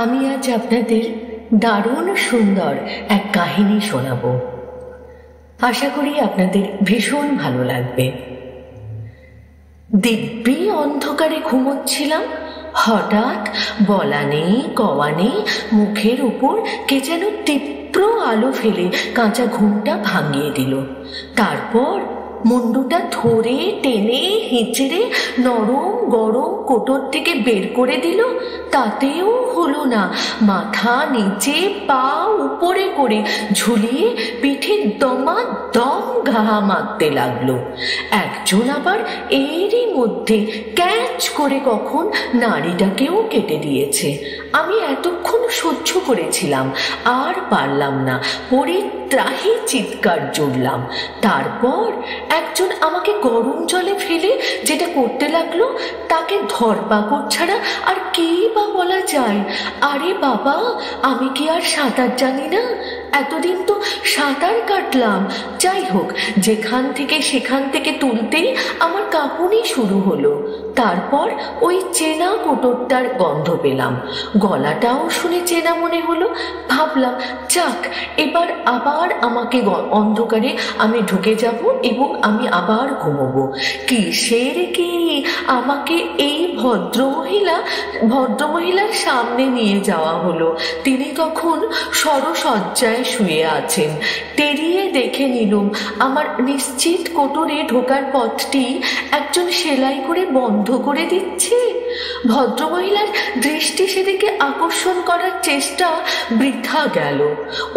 আমি আজ আপনাদের দারুণ সুন্দর এক কাহিনী শোনাব। আশা করি আপনাদের ভীষণ ভালো লাগবে। দিব্যি অন্ধকারে ঘুমোচ্ছিলাম, হঠাৎ বলা নেই কওয়া নেই মুখের উপর কে যেন তীব্র আলো ফেলে কাঁচা ঘুমটা ভাঙিয়ে দিল। তারপর মুন্ডুটা ধরে টেনে হিঁচড়ে নরম গরম কোটর থেকে বের করে দিল। তাতেও হলো না, মাথা নিচে পা উপরে করে ঝুলিয়ে পিঠে দমাদম ঘা মারতে লাগলো। একজন আবার এরই মধ্যে ক্যাচ করে কখন নাড়িটাকেও কেটে দিয়েছে। আমি এতক্ষণ সহ্য করেছিলাম, আর পারলাম না, পরিত্রাহী চিৎকার জুড়লাম। তারপর একজন আমাকে গরম জলে ফেলে যেটা করতে লাগলো তাকে ধরপাকড় ছাড়া আর কি বা বলা যায়। আরে বাবা, আমি কি আর সাঁতার জানি না? এতদিন তো সাঁতার কাটলাম। যাই হোক, যেখান থেকে সেখান থেকে তুলতেই আমার কাঁপুনি শুরু হলো। তারপর ওই চেনা কোটরটার গন্ধ পেলাম, গলাটাও শুনে চেনা মনে হলো। ভাবলাম, যাক, এবার আবার আমাকে অন্ধকারে আমি ঢুকে যাব এবং আমি আবার ঘুমোবো। কিসের কি আমাকে এই ভদ্রমহিলার সামনে নিয়ে যাওয়া হলো। তিনি তখন সরসজ্জায় শুয়ে আছেন। তেড়িয়ে দেখে নিলুম আমার নিশ্চিত কোটরে ঢোকার পথটি একজন সেলাই করে বন্ধ করে দিচ্ছে। ভদ্রমহিলার দৃষ্টি সেদিকে আকর্ষণ করার চেষ্টা বৃথা গেল।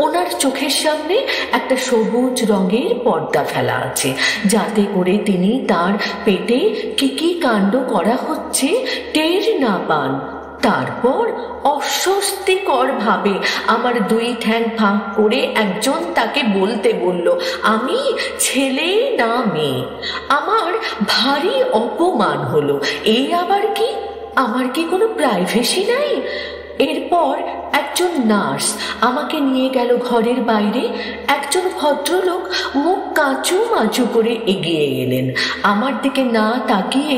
ওনার চোখের সামনে একটা সবুজ রঙের পর্দা ফেলা আছে, যাতে করে তিনি তার পেটে কি কি কাণ্ড করা হচ্ছে টের না পান। তারপর অস্বস্তিকর ভাবে আমার দুই ঠ্যাং ফাঁক করে একজন তাকে বলতে বলল, আমি ছেলে না মেয়ে। আমার ভারী অপমান হলো। এই আবার কি? আমার কি কোনো প্রাইভেসি নাই? এরপর একজন নার্স আমাকে নিয়ে গেল ঘরের বাইরে। একজন ভদ্রলোক মুখ কাঁচু মাচু করে এগিয়ে এলেন। আমার দিকে না তাকিয়ে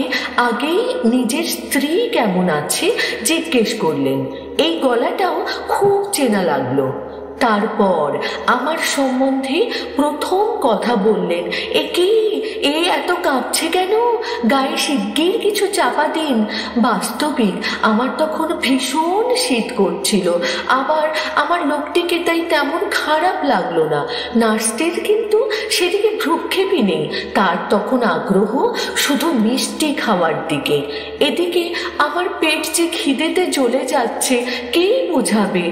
আগেই নিজের স্ত্রী কেমন আছে জিজ্ঞেস করলেন। এই গলাটাও খুব চেনা লাগলো। তারপর আমার সম্বন্ধে প্রথম কথা বললেন। এ এত কাঁপছে কেন? গায়ে শিগগির কিছু চাপা দিন। বাস্তবিক আমার তখন ভীষণ শীত করছিল, আবার আমার লোকটিকে তাই তেমন খারাপ লাগলো না। নার্সটির কিন্তু সেদিকে ভ্রুক্ষেপই নেই। তার তখন আগ্রহ শুধু মিষ্টি খাওয়ার দিকে। এদিকে আমার পেট যে খিদেতে জ্বলে যাচ্ছে কে বোঝাবে?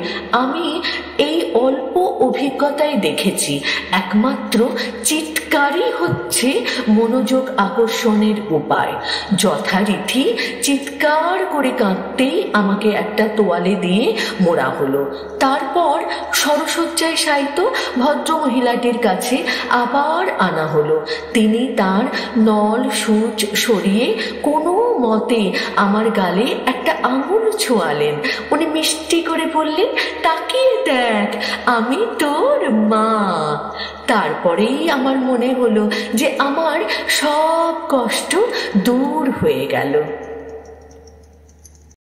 আমি এই অল্প অভিজ্ঞতায় দেখেছি একমাত্র চিৎকারই হচ্ছে মনোযোগ আকর্ষণের উপায়। যথারীতি চিৎকার করে কাঁদতেই আমাকে একটা তোয়ালে দিয়ে মোড়া হলো। তারপর সরসজ্জায় শায়িত ভদ্রমহিলাটির কাছে আবার আনা হলো। তিনি তার নল সূচ সরিয়ে কোনো মতে আমার গালে একটা আঙুল ছোঁয়ালেন। উনি মিষ্টি করে বললেন, তাকিয়ে দেখ, আমি তোর মা। তারপরেই আমার মনে হলো যে আমার সব কষ্ট দূর হয়ে গেল।